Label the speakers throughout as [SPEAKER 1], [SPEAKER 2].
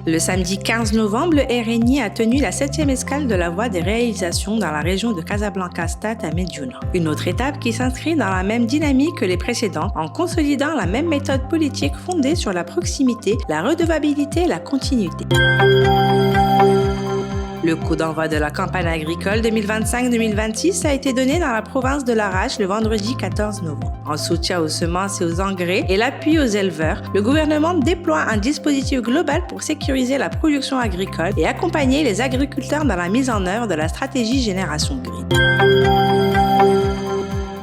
[SPEAKER 1] Le samedi 15 novembre, le RNI a tenu la 7e escale de la voie des réalisations dans la région de Casablanca-Stade à Médiouna. Une autre étape qui s'inscrit dans la même dynamique que les précédentes en consolidant la même méthode politique fondée sur la proximité, la redevabilité et la continuité. Le coup d'envoi de la campagne agricole 2025-2026 a été donné dans la province de l'Arrache le vendredi 14 novembre. En soutien aux semences et aux engrais et l'appui aux éleveurs, le gouvernement déploie un dispositif global pour sécuriser la production agricole et accompagner les agriculteurs dans la mise en œuvre de la stratégie Génération Green.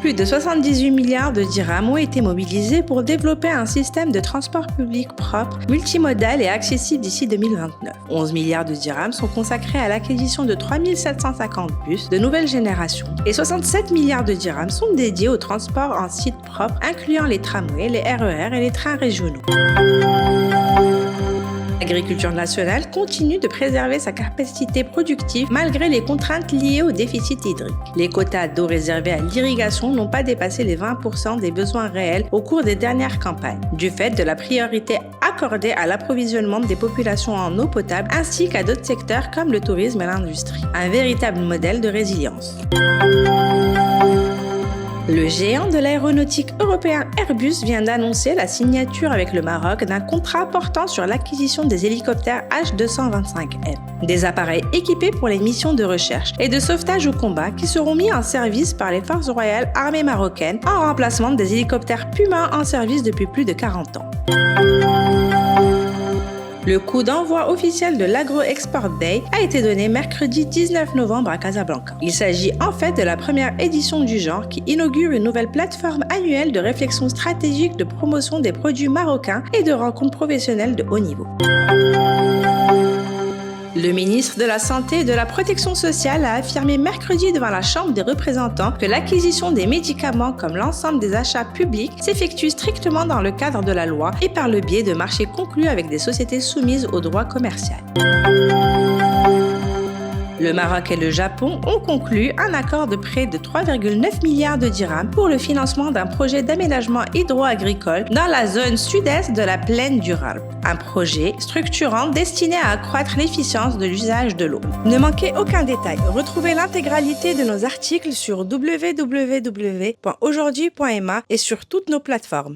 [SPEAKER 1] Plus de 78 milliards de dirhams ont été mobilisés pour développer un système de transport public propre, multimodal et accessible d'ici 2029. 11 milliards de dirhams sont consacrés à l'acquisition de 3750 bus de nouvelle génération et 67 milliards de dirhams sont dédiés au transport en site propre, incluant les tramways, les RER et les trains régionaux. L'agriculture nationale continue de préserver sa capacité productive malgré les contraintes liées au déficit hydrique. Les quotas d'eau réservés à l'irrigation n'ont pas dépassé les 20% des besoins réels au cours des dernières campagnes, du fait de la priorité accordée à l'approvisionnement des populations en eau potable ainsi qu'à d'autres secteurs comme le tourisme et l'industrie. Un véritable modèle de résilience. Le géant de l'aéronautique européen Airbus vient d'annoncer la signature avec le Maroc d'un contrat portant sur l'acquisition des hélicoptères H225M, des appareils équipés pour les missions de recherche et de sauvetage au combat qui seront mis en service par les forces royales armées marocaines en remplacement des hélicoptères Puma en service depuis plus de 40 ans. Le coup d'envoi officiel de l'Agro-Export Day a été donné mercredi 19 novembre à Casablanca. Il s'agit en fait de la première édition du genre qui inaugure une nouvelle plateforme annuelle de réflexion stratégique de promotion des produits marocains et de rencontres professionnelles de haut niveau. Le ministre de la Santé et de la Protection sociale a affirmé mercredi devant la Chambre des représentants que l'acquisition des médicaments comme l'ensemble des achats publics s'effectue strictement dans le cadre de la loi et par le biais de marchés conclus avec des sociétés soumises au droit commercial. Le Maroc et le Japon ont conclu un accord de près de 3,9 milliards de dirhams pour le financement d'un projet d'aménagement hydro-agricole dans la zone sud-est de la plaine du Rarb. Un projet structurant destiné à accroître l'efficience de l'usage de l'eau. Ne manquez aucun détail. Retrouvez l'intégralité de nos articles sur www.aujourd'hui.ma et sur toutes nos plateformes.